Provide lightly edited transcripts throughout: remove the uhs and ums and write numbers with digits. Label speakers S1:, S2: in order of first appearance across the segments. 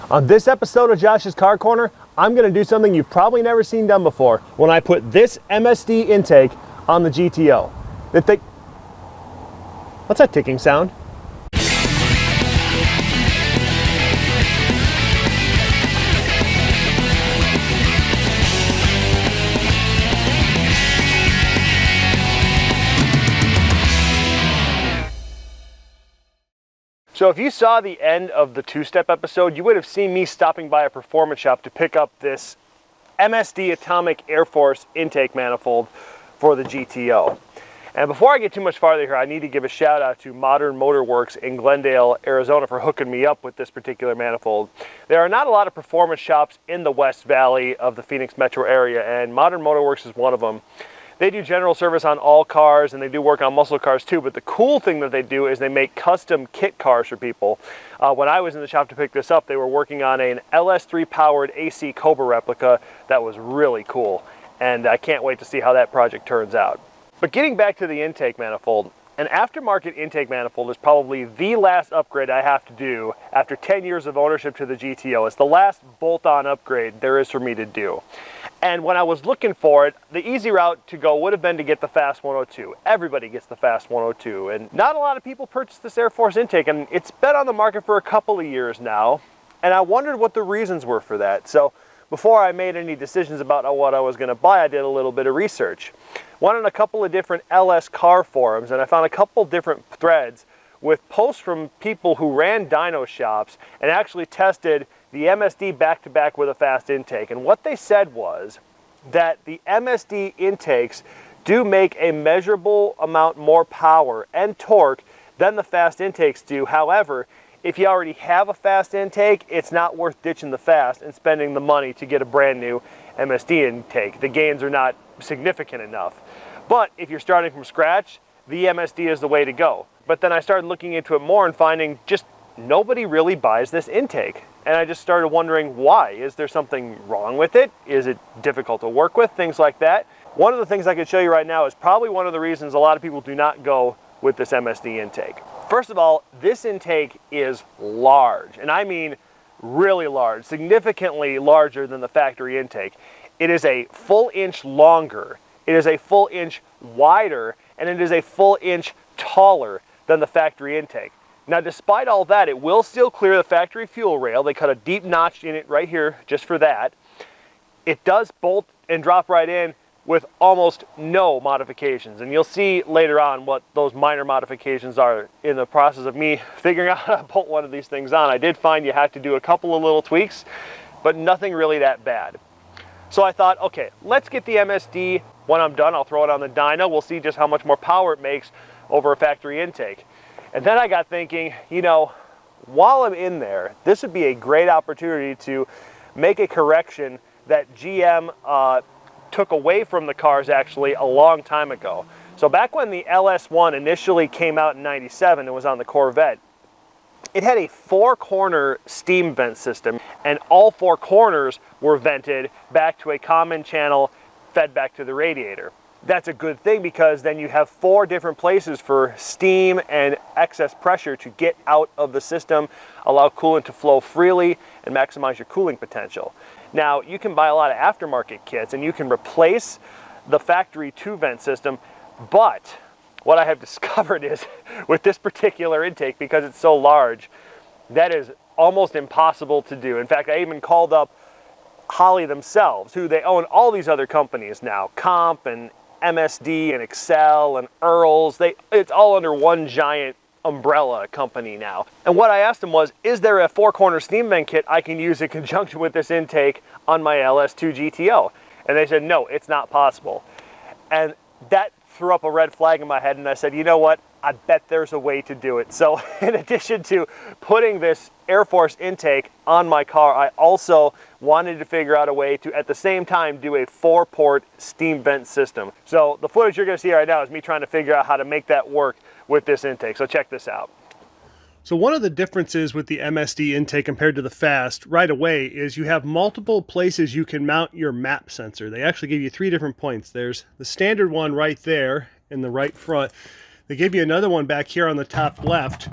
S1: On this episode of Josh's Car Corner, I'm going to do something you've probably never seen done before when I put this MSD intake on the GTO. What's that ticking sound? So if you saw the end of the two-step episode, you would have seen me stopping by a performance shop to pick up this MSD Atomic AirForce intake manifold for the GTO. And before I get too much farther here, I need to give a shout out to Modern Motor Works in Glendale, Arizona for hooking me up with this particular manifold. There are not a lot of performance shops in the West Valley of the Phoenix metro area, and Modern Motor Works is one of them. They do general service on all cars, and they do work on muscle cars too, but the cool thing that they do is they make custom kit cars for people. When I was in the shop to pick this up, they were working on an LS3 powered AC Cobra replica that was really cool, and I can't wait to see how that project turns out. But getting back to the intake manifold, an aftermarket intake manifold is probably the last upgrade I have to do after 10 years of ownership to the GTO. It's the last bolt-on upgrade there is for me to do. And when I was looking for it, the easy route to go would have been to get the Fast 102. Everybody gets the Fast 102, and not a lot of people purchase this AirForce intake, and it's been on the market for a couple of years now, and I wondered what the reasons were for that. So before I made any decisions about what I was going to buy, I did a little bit of research. Went on a couple of different LS car forums, and I found a couple different threads with posts from people who ran dyno shops and actually tested the MSD back-to-back with a fast intake. And what they said was that the MSD intakes do make a measurable amount more power and torque than the fast intakes do. However, if you already have a fast intake, it's not worth ditching the fast and spending the money to get a brand new MSD intake. The gains are not significant enough. But if you're starting from scratch, the MSD is the way to go. But then I started looking into it more and finding just nobody really buys this intake. And I just started wondering why. Is there something wrong with it? Is it difficult to work with? Things like that. One of the things I could show you right now is probably one of the reasons a lot of people do not go with this MSD intake. First of all, this intake is large, and I mean really large, significantly larger than the factory intake. It is a full inch longer, it is a full inch wider, and it is a full inch taller than the factory intake. Now, despite all that, it will still clear the factory fuel rail. They cut a deep notch in it right here just for that. It does bolt and drop right in with almost no modifications, and you'll see later on what those minor modifications are in the process of me figuring out how to bolt one of these things on. I did find you have to do a couple of little tweaks, but nothing really that bad. So I thought, okay, let's get the MSD. When I'm done, I'll throw it on the dyno. We'll see just how much more power it makes over a factory intake. And then I got thinking, you know, while I'm in there, this would be a great opportunity to make a correction that GM took away from the cars actually a long time ago. So back when the LS1 initially came out in '97 and was on the Corvette, it had a 4-corner steam vent system, and all 4 corners were vented back to a common channel fed back to the radiator. That's a good thing because then you have 4 different places for steam and excess pressure to get out of the system, allow coolant to flow freely, and maximize your cooling potential. Now, you can buy a lot of aftermarket kits and you can replace the factory 2-vent system, but what I have discovered is with this particular intake, because it's so large, that is almost impossible to do. In fact, I even called up Holley themselves, who they own all these other companies now, Comp and MSD and Excel and Earls. It's all under one giant umbrella company now. And what I asked them was, is there a 4-corner steam vent kit I can use in conjunction with this intake on my LS2 GTO? And they said, no, it's not possible. And that threw up a red flag in my head, and I said, you know what? I bet there's a way to do it. So in addition to putting this AirForce intake on my car, I also wanted to figure out a way to, at the same time, do a 4-port steam vent system. So the footage you're going to see right now is me trying to figure out how to make that work with this intake. So check this out. So one of the differences with the MSD intake compared to the Fast right away is you have multiple places you can mount your map sensor. They actually give you 3 different points. There's the standard one right there in the right front. They give you another one back here on the top left.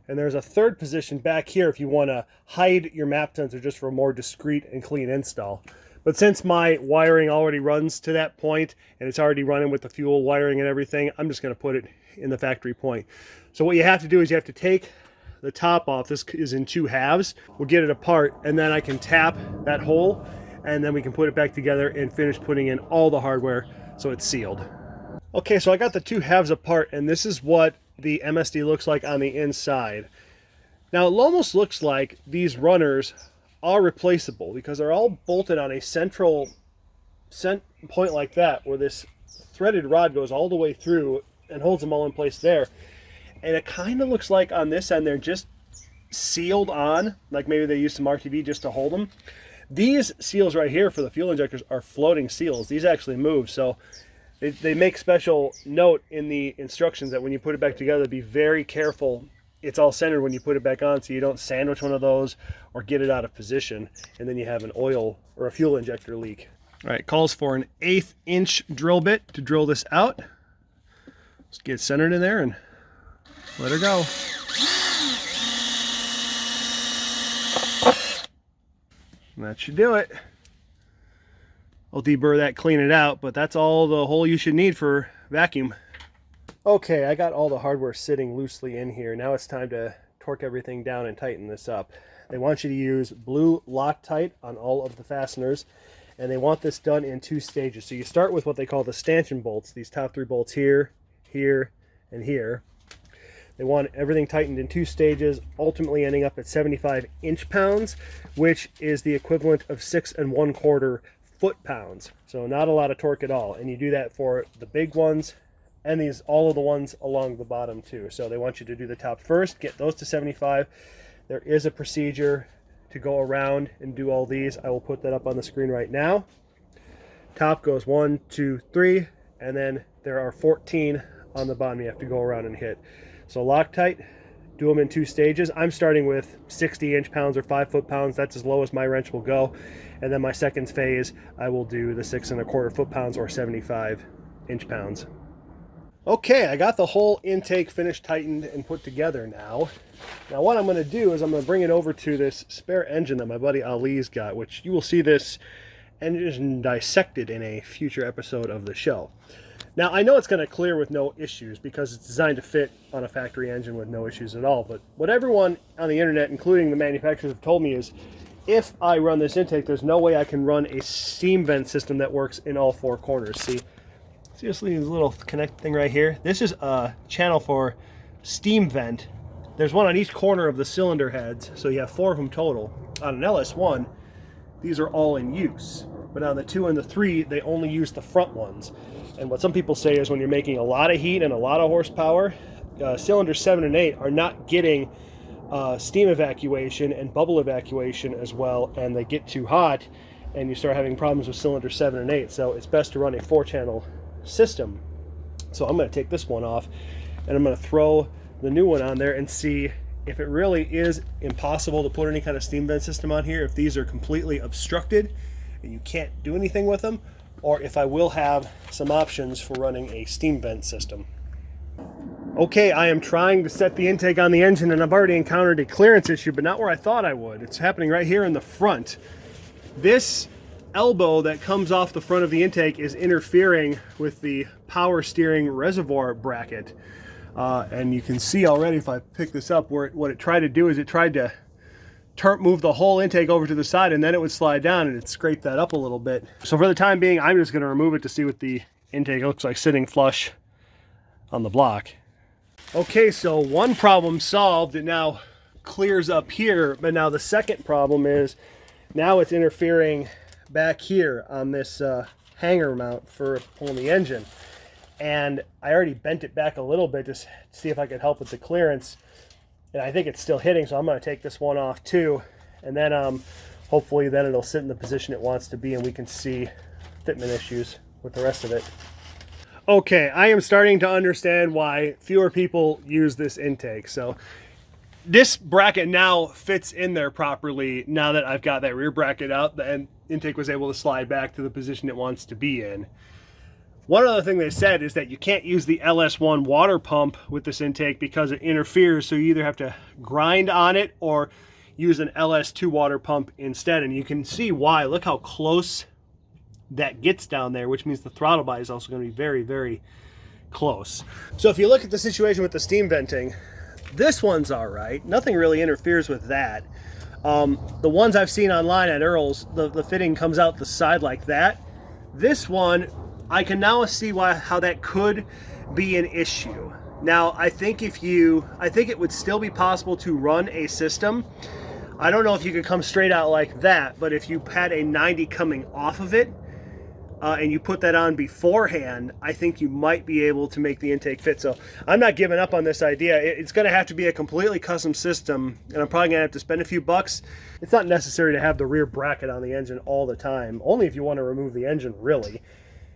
S1: And there's a third position back here if you want to hide your map sensor just for a more discreet and clean install. But since my wiring already runs to that point and it's already running with the fuel wiring and everything, I'm just going to put it in the factory point. So what you have to do is you have to take the top off. This is in 2 halves. We'll get it apart and then I can tap that hole and then we can put it back together and finish putting in all the hardware so it's sealed. Okay, so I got the 2 halves apart and this is what the MSD looks like on the inside. Now it almost looks like these runners are replaceable because they're all bolted on a central point like that where this threaded rod goes all the way through and holds them all in place there. And it kind of looks like on this end they're just sealed on, like maybe they used some RTV just to hold them. These seals right here for the fuel injectors are floating seals. These actually move, so they make special note in the instructions that when you put it back together, be very careful. It's all centered when you put it back on so you don't sandwich one of those or get it out of position and then you have an oil or a fuel injector leak. All right, calls for an 1/8 inch drill bit to drill this out. Let's get it centered in there and let her go. And that should do it. I'll deburr that, clean it out, but that's all the hole you should need for vacuum. Okay, I got all the hardware sitting loosely in here. Now it's time to torque everything down and tighten this up. They want you to use blue Loctite on all of the fasteners, and they want this done in 2 stages. So you start with what they call the stanchion bolts, these top 3 bolts here, here, and here. They want everything tightened in 2 stages, ultimately ending up at 75 inch-pounds, which is the equivalent of 6 1/4 foot-pounds. So not a lot of torque at all. And you do that for the big ones and all of the ones along the bottom too. So they want you to do the top first, get those to 75. There is a procedure to go around and do all these. I will put that up on the screen right now. Top goes 1, 2, 3, and then there are 14 on the bottom you have to go around and hit. So Loctite, do them in 2 stages. I'm starting with 60 inch-pounds or 5 foot-pounds. That's as low as my wrench will go. And then my second phase, I will do the 6 1/4 foot-pounds or 75 inch-pounds. Okay, I got the whole intake finished, tightened, and put together now. Now what I'm going to do is I'm going to bring it over to this spare engine that my buddy Ali's got, which you will see this engine dissected in a future episode of the show. Now I know it's going to clear with no issues because it's designed to fit on a factory engine with no issues at all, but what everyone on the internet, including the manufacturers, have told me is if I run this intake, there's no way I can run a steam vent system that works in all 4 corners. See this little connect thing right here? This is a channel for steam vent. There's one on each corner of the cylinder heads, so you have 4 of them total. On an LS1, these are all in use, but on the 2 and the 3, they only use the front ones. And what some people say is when you're making a lot of heat and a lot of horsepower, cylinders 7 and 8 are not getting steam evacuation and bubble evacuation as well, and they get too hot and you start having problems with cylinder 7 and 8. So it's best to run a 4-channel system. So I'm going to take this one off and I'm going to throw the new one on there and see if it really is impossible to put any kind of steam vent system on here, if these are completely obstructed and you can't do anything with them, or if I will have some options for running a steam vent system. Okay, I am trying to set the intake on the engine and I've already encountered a clearance issue, but not where I thought I would. It's happening right here in the front. This elbow that comes off the front of the intake is interfering with the power steering reservoir bracket. And you can see already if I pick this up where what it tried to do is it tried to move the whole intake over to the side and then it would slide down and it scraped that up a little bit. So for the time being, I'm just going to remove it to see what the intake looks like sitting flush on the block. Okay, so one problem solved. It now clears up here, but now the second problem is now it's interfering back here on this hanger mount for pulling the engine. And I already bent it back a little bit just to see if I could help with the clearance. And I think it's still hitting, so I'm going to take this one off too. And then hopefully then it'll sit in the position it wants to be and we can see fitment issues with the rest of it. Okay, I am starting to understand why fewer people use this intake. So this bracket now fits in there properly now that I've got that rear bracket out. The intake was able to slide back to the position it wants to be in. One other thing they said is that you can't use the LS1 water pump with this intake because it interferes, so you either have to grind on it or use an LS2 water pump instead. And you can see why. Look how close that gets down there, which means the throttle body is also going to be very, very close. So if you look at the situation with the steam venting, this one's all right. Nothing really interferes with that. The ones I've seen online at Earl's, the fitting comes out the side like that. This one, I can now see how that could be an issue. Now, I think it would still be possible to run a system. I don't know if you could come straight out like that, but if you had a 90 coming off of it, and you put that on beforehand, I think you might be able to make the intake fit. So I'm not giving up on this idea. It's going to have to be a completely custom system, and I'm probably going to have to spend a few bucks. It's not necessary to have the rear bracket on the engine all the time, only if you want to remove the engine, really.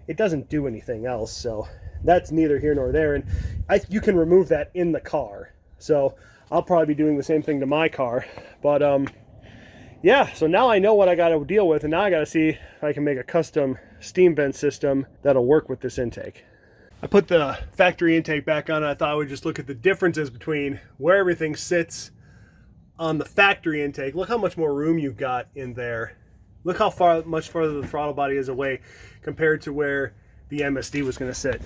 S1: It doesn't do anything else, so that's neither here nor there. And you can remove that in the car. So I'll probably be doing the same thing to my car. But yeah, so now I know what I got to deal with, and now I got to see if I can make a custom steam vent system that'll work with this intake. I put the factory intake back on, and I thought I would just look at the differences between where everything sits on the factory intake. Look how much more room you've got in there. Look how much farther the throttle body is away compared to where the MSD was going to sit.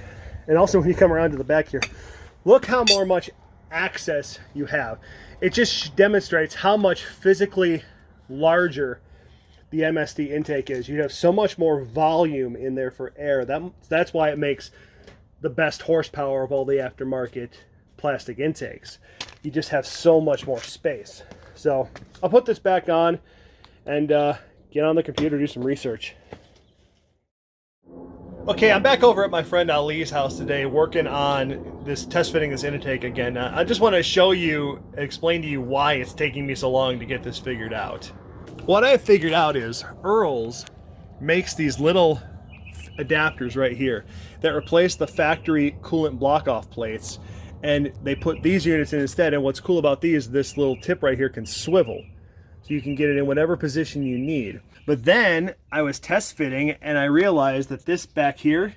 S1: And also when you come around to the back here, look how much access you have. It just demonstrates how much physically larger the MSD intake is. You have so much more volume in there for air. That's why it makes the best horsepower of all the aftermarket plastic intakes. You just have so much more space. So I'll put this back on and get on the computer, do some research. Okay, I'm back over at my friend Ali's house today working on this test fitting this intake again. I just want to show you, explain to you why it's taking me so long to get this figured out. What I figured out is Earl's makes these little adapters right here that replace the factory coolant block-off plates, and they put these units in instead. And what's cool about these, this little tip right here can swivel, so you can get it in whatever position you need. But then I was test fitting and I realized that this back here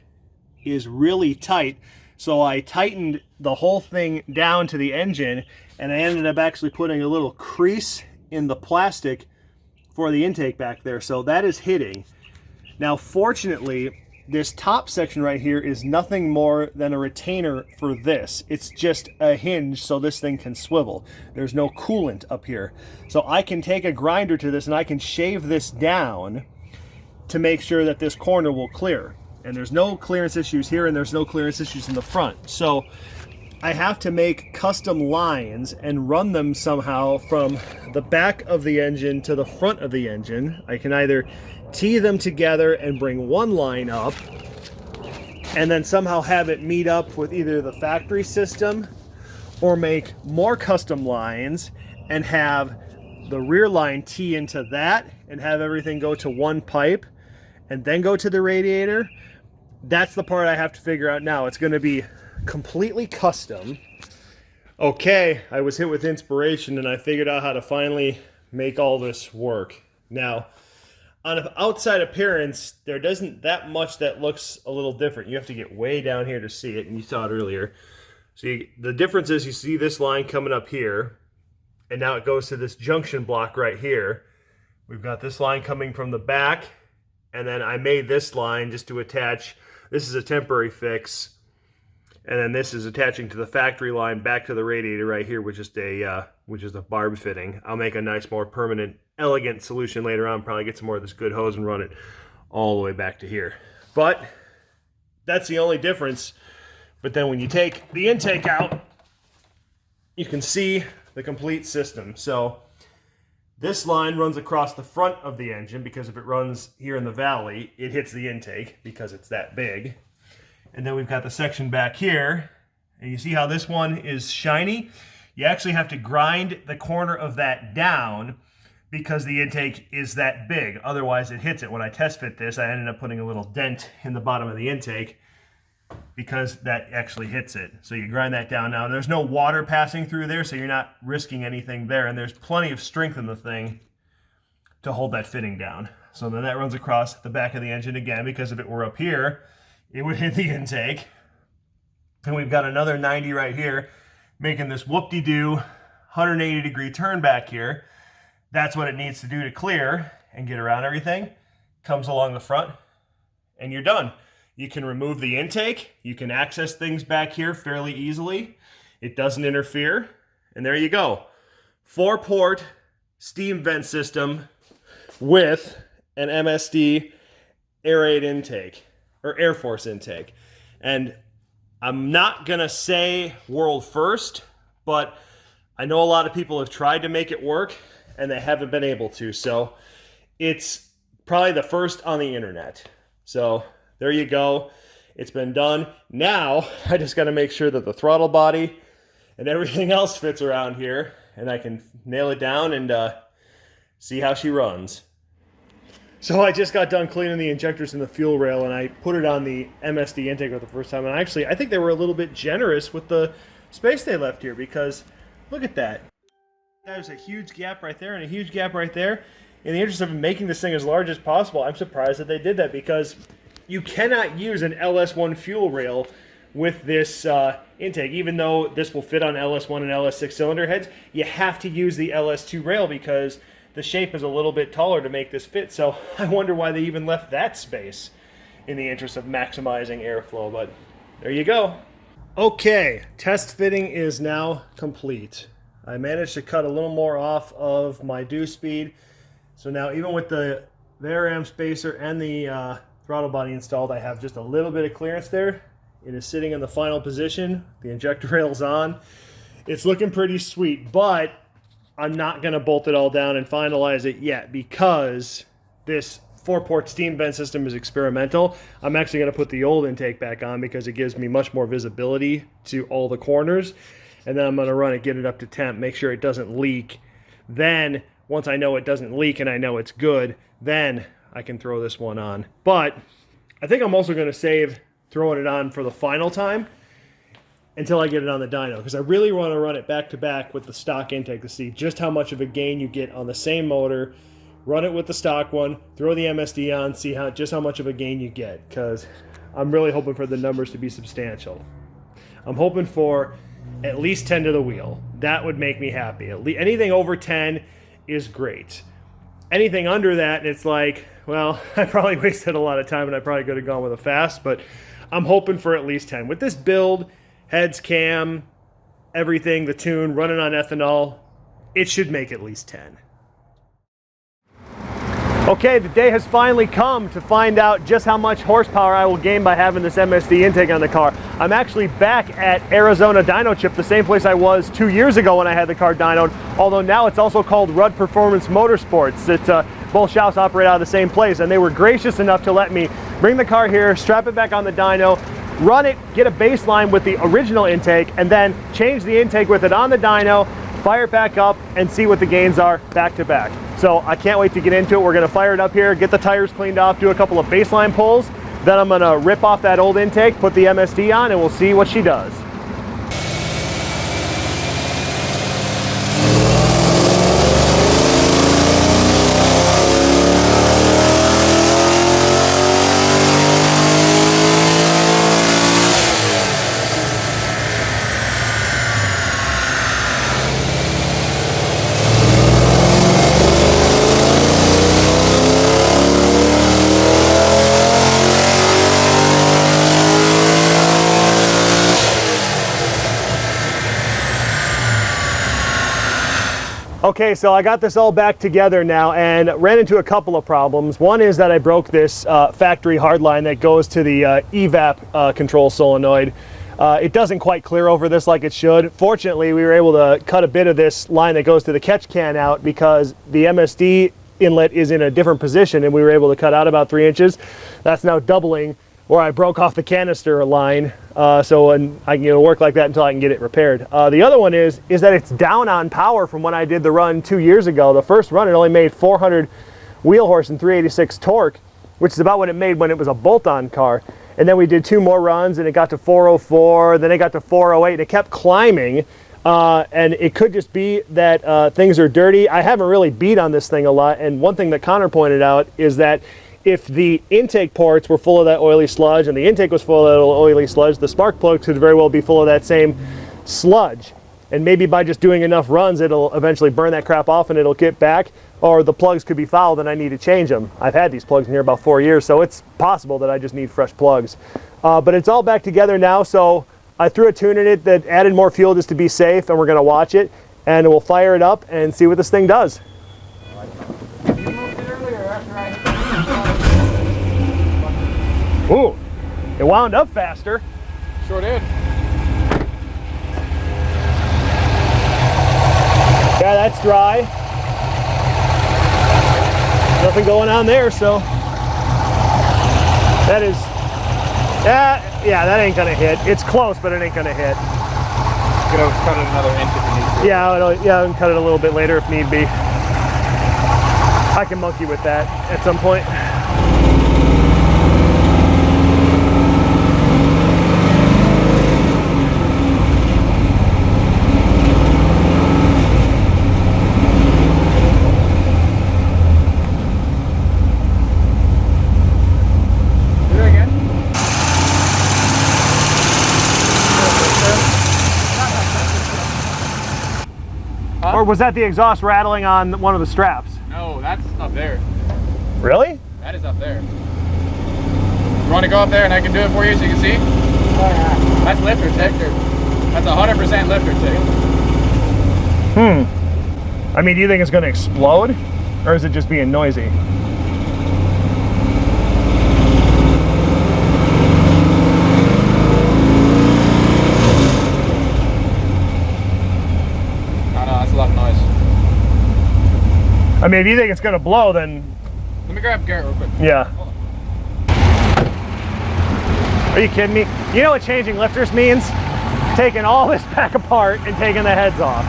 S1: is really tight, so I tightened the whole thing down to the engine, and I ended up actually putting a little crease in the plastic for the intake back there, so that is hitting. Now fortunately, this top section right here is nothing more than a retainer for this. It's just a hinge so this thing can swivel. There's no coolant up here. So I can take a grinder to this and I can shave this down to make sure that this corner will clear. And there's no clearance issues here, and there's no clearance issues in the front. So I have to make custom lines and run them somehow from the back of the engine to the front of the engine. I can either tee them together and bring one line up and then somehow have it meet up with either the factory system, or make more custom lines and have the rear line tee into that and have everything go to one pipe and then go to the radiator. That's the part I have to figure out now. It's going to be completely custom. Okay, I was hit with inspiration and I figured out how to finally make all this work. Now, on an outside appearance, there isn't that much that looks a little different. You have to get way down here to see it, and you saw it earlier. So the difference is you see this line coming up here, and now it goes to this junction block right here. We've got this line coming from the back, and then I made this line just to attach. This is a temporary fix. And then this is attaching to the factory line back to the radiator right here, which is a barb fitting. I'll make a nice, more permanent, elegant solution later on. Probably get some more of this good hose and run it all the way back to here. But that's the only difference. But then when you take the intake out, you can see the complete system. So this line runs across the front of the engine, because if it runs here in the valley, it hits the intake because it's that big. And then we've got the section back here, and you see how this one is shiny? You actually have to grind the corner of that down because the intake is that big. Otherwise it hits it. When I test fit this, I ended up putting a little dent in the bottom of the intake because that actually hits it. So you grind that down. Now there's no water passing through there, so you're not risking anything there, and there's plenty of strength in the thing to hold that fitting down. So then that runs across the back of the engine again, because if it were up here, it would hit the intake. And we've got another 90 right here, making this whoop-de-doo 180-degree turn back here. That's what it needs to do to clear and get around everything. Comes along the front, and you're done. You can remove the intake. You can access things back here fairly easily. It doesn't interfere, and there you go. 4-port steam vent system with an MSD Air8 intake, or AirForce intake. And I'm not gonna say world first, but I know a lot of people have tried to make it work and they haven't been able to. So it's probably the first on the internet. So there you go. It's been done. Now I just got to make sure that the throttle body and everything else fits around here, and I can nail it down and see how she runs. So I just got done cleaning the injectors and the fuel rail, and I put it on the MSD intake for the first time. And actually, I think they were a little bit generous with the space they left here, because look at that. There's a huge gap right there and a huge gap right there. In the interest of making this thing as large as possible, I'm surprised that they did that, because you cannot use an LS1 fuel rail with this intake. Even though this will fit on LS1 and LS6 cylinder heads, you have to use the LS2 rail because the shape is a little bit taller to make this fit. So I wonder why they even left that space in the interest of maximizing airflow, but there you go. Okay, test fitting is now complete. I managed to cut a little more off of my due speed. So now even with the VARAM spacer and the throttle body installed, I have just a little bit of clearance there. It is sitting in the final position. The injector rail's on. It's looking pretty sweet, but I'm not going to bolt it all down and finalize it yet, because this 4-port steam vent system is experimental. I'm actually going to put the old intake back on because it gives me much more visibility to all the corners. And then I'm going to run it, get it up to temp, make sure it doesn't leak. Then, once I know it doesn't leak and I know it's good, then I can throw this one on. But I think I'm also going to save throwing it on for the final time until I get it on the dyno, because I really want to run it back to back with the stock intake to see just how much of a gain you get on the same motor. Run it with the stock one, throw the MSD on, see just how much of a gain you get, because I'm really hoping for the numbers to be substantial. I'm hoping for at least 10 to the wheel. That would make me happy. Anything over 10 is great. Anything under that, it's like, well, I probably wasted a lot of time and I probably could have gone with a fast, but I'm hoping for at least 10. With this build, heads, cam, everything, the tune, running on ethanol, it should make at least 10. Okay, the day has finally come to find out just how much horsepower I will gain by having this MSD intake on the car. I'm actually back at Arizona Dyno Chip, the same place I was 2 years ago when I had the car dynoed, although now it's also called Rudd Performance Motorsports. Both shops operate out of the same place, and they were gracious enough to let me bring the car here, strap it back on the dyno, run it, get a baseline with the original intake, and then change the intake with it on the dyno, fire it back up, and see what the gains are back to back. So I can't wait to get into it. We're going to fire it up here, get the tires cleaned off, do a couple of baseline pulls, then I'm going to rip off that old intake, put the MSD on, and we'll see what she does. Okay, so I got this all back together now and ran into a couple of problems. One is that I broke this factory hardline that goes to the evap control solenoid. It doesn't quite clear over this like it should. Fortunately, we were able to cut a bit of this line that goes to the catch can out because the MSD inlet is in a different position, and we were able to cut out about 3 inches. That's now doubling where I broke off the canister line, and I can work like that until I can get it repaired. The other one is that it's down on power from when I did the run 2 years ago. The first run, it only made 400 wheel horse and 386 torque, which is about what it made when it was a bolt-on car. And then we did 2 more runs, and it got to 404, then it got to 408, and it kept climbing. And it could just be that things are dirty. I haven't really beat on this thing a lot, and one thing that Connor pointed out is that if the intake ports were full of that oily sludge and the intake was full of that oily sludge, the spark plugs could very well be full of that same sludge. And maybe by just doing enough runs, it'll eventually burn that crap off and it'll get back, or the plugs could be fouled and I need to change them. I've had these plugs in here about 4 years, so it's possible that I just need fresh plugs. But it's all back together now, so I threw a tune in it that added more fuel just to be safe, and we're gonna watch it, and we'll fire it up and see what this thing does.
S2: You moved it earlier after I hit
S1: Ooh, it wound up faster.
S2: Sure did.
S1: Yeah, that's dry. Nothing going on there, so that is, yeah, that ain't gonna hit. It's close, but it ain't gonna hit.
S2: You know, cut it another inch if you need to.
S1: Yeah, I can cut it a little bit later if need be. I can monkey with that at some point. Or was that the exhaust rattling on one of the straps?
S2: No, that's up there.
S1: Really?
S2: That is up there. You want to go up there and I can do it for you so you can see? Oh yeah. That's lifter ticker. That's 100% lifter tick.
S1: I mean, do you think it's going to explode? Or is it just being noisy? I mean, if you think it's going to blow, then...
S2: Let me grab Garrett real quick.
S1: Yeah. Are you kidding me? You know what changing lifters means? Taking all this back apart and taking the heads off.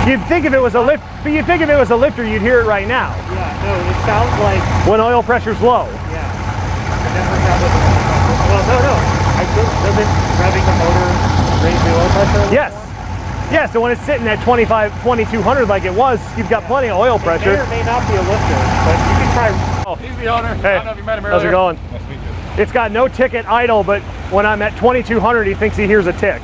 S1: You'd think if it was a lift, but you'd think if it was a lifter, you'd hear it right now.
S3: Yeah, no, it sounds like...
S1: When oil pressure's low.
S3: Yeah. I never have it. Well, no. Doesn't revving the motor raise the oil pressure?
S1: Yes. Yeah, so when it's sitting at 2200 like it was, you've got plenty of oil pressure.
S3: It may or may not be a lifter, but you can try.
S2: Oh, he's the owner.
S1: Hey,
S2: I don't know if you met him earlier.
S1: how's it going?
S2: Nice to meet you.
S1: It's got no tick at idle, but when I'm at 2200, he thinks he hears a tick.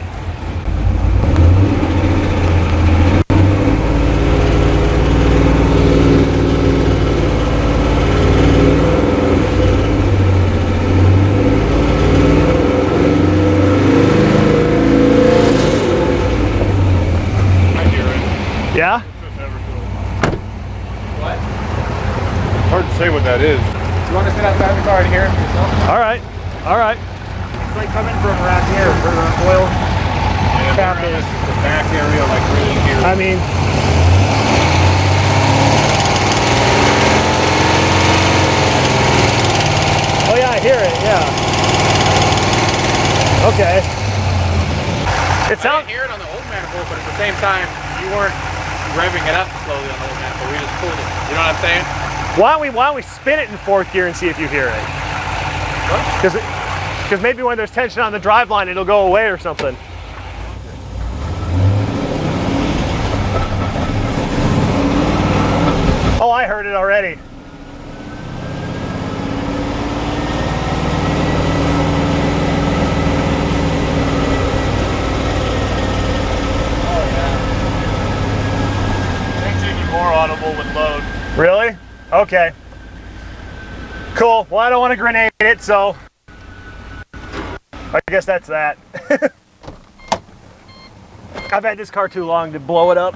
S1: Yeah?
S2: What?
S4: Hard to say what that is.
S2: You want to sit outside the car and hear it for yourself?
S1: All right. All right.
S3: It's like coming from around here where the oil cap is.
S4: The back area, like really here.
S1: I mean, oh yeah, I hear it. Yeah. Okay. It
S2: I
S1: sounds.
S2: didn't hear it on the old manifold, but at the same time, you weren't revving it up slowly on the old manifold. We just pulled it. You know what I'm saying?
S1: Why don't we spin it in fourth gear and see if you hear it?
S2: What?
S1: Because maybe when there's tension on the driveline, it'll go away or something. Oh, I heard it already.
S4: More audible with load.
S1: Really? Okay. Cool. Well, I don't want to grenade it, so I guess that's that. I've had this car too long to blow it up.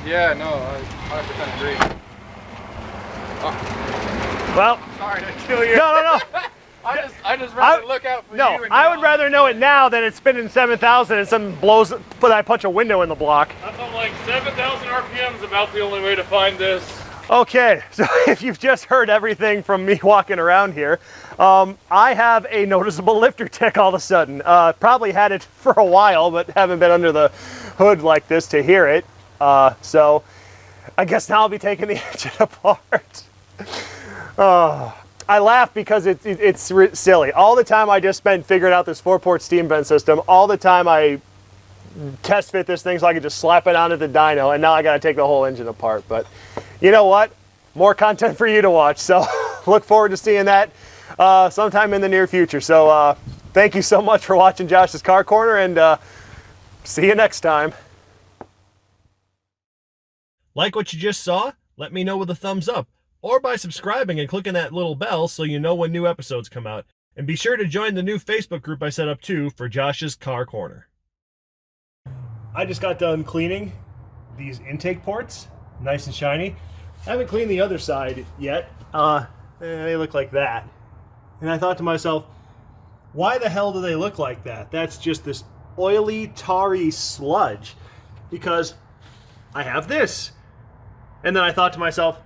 S2: Yeah, no, I 100% agree. Oh.
S1: Well,
S2: Sorry to kill you.
S1: no.
S2: I just rather look out for you.
S1: No,
S2: and
S1: I would rather know it now than it's spinning 7,000 and something blows, but I punch a window in the block.
S4: That's on like 7,000 RPM is about the only way to find this.
S1: Okay, so if you've just heard everything from me walking around here, I have a noticeable lifter tick all of a sudden. Probably had it for a while, but haven't been under the hood like this to hear it. So I guess now I'll be taking the engine apart. I laugh because it's silly. All the time I just spent figuring out this 4-port steam vent system, all the time I test fit this thing so I could just slap it onto the dyno, and now I got to take the whole engine apart. But you know what? more content for you to watch. So look forward to seeing that sometime in the near future. So thank you so much for watching Josh's Car Corner, and see you next time. Like what you just saw? Let me know with a thumbs up, or by subscribing and clicking that little bell so you know when new episodes come out. And be sure to join the new Facebook group I set up too for Josh's Car Corner. I just got done cleaning these intake ports, nice and shiny. I haven't cleaned the other side yet. They look like that. And I thought to myself, why the hell do they look like that? That's just this oily, tarry sludge. Because I have this. And then I thought to myself,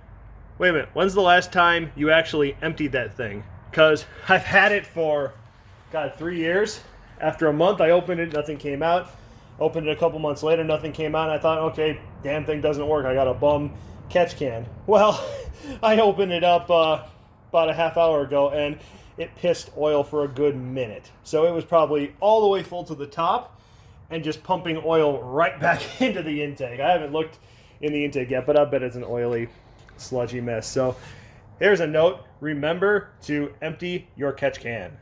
S1: wait a minute, when's the last time you actually emptied that thing? Because I've had it for, God, 3 years. After a month, I opened it, nothing came out. Opened it a couple months later, nothing came out. And I thought, okay, damn thing doesn't work. I got a bum catch can. Well, I opened it up about a half hour ago, and it pissed oil for a good minute. So it was probably all the way full to the top and just pumping oil right back into the intake. I haven't looked in the intake yet, but I bet it's an oily, sludgy mess. So here's a note. Remember to empty your catch can.